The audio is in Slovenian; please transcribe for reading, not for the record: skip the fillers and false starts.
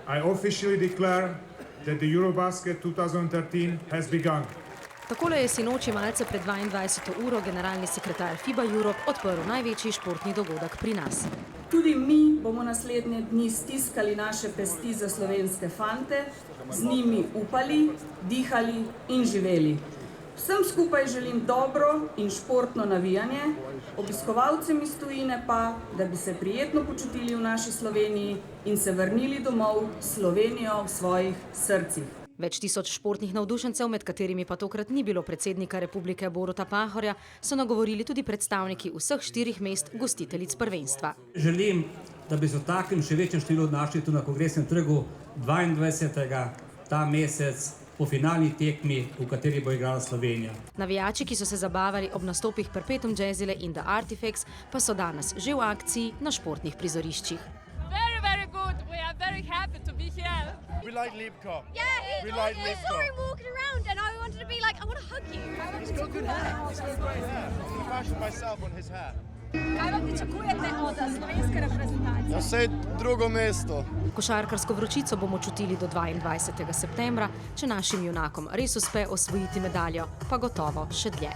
I officially declare that the Eurobasket 2013 has begun. Takole je sinoči malce pred 22. uro generalni sekretar FIBA Europe odprl največji športni dogodek pri nas. Tudi mi bomo naslednje dni stiskali naše pesti za slovenske fante, z njimi upali, dihali in živeli. Vsem skupaj želim dobro in športno navijanje, obiskovalcem iz tujine pa, da bi se prijetno počutili v naši Sloveniji in se vrnili domov s Slovenijo v svojih srcih. Več tisoč športnih navdušencev, med katerimi pa tokrat ni bilo predsednika republike Boruta Pahorja, so nagovorili tudi predstavniki vseh 4 mest gostiteljic prvenstva. Želim, da bi se v takem še večjem številu našli tu na Kongresnem trgu 22. ta mesec po finalni tekmi, v kateri bo igrala Slovenija. Navijači, ki so se zabavali ob nastopih Perpetuum Jazzile in The Artifacts, pa so danes že v akciji na športnih prizoriščih. Very good. We are very happy to be here. We like Lipko. Yeah, We like I saw him walking around and I wanted to be like, I want to hug you. He's got good hair. He's got great hair. I fashioned myself on his hair. Kaj vam pričakujete od slovenske reprezentacije? Vse drugo mesto. Košarkarsko vročico bomo čutili do 22. septembra, če našim junakom res uspe osvojiti medaljo, pa gotovo še dlje.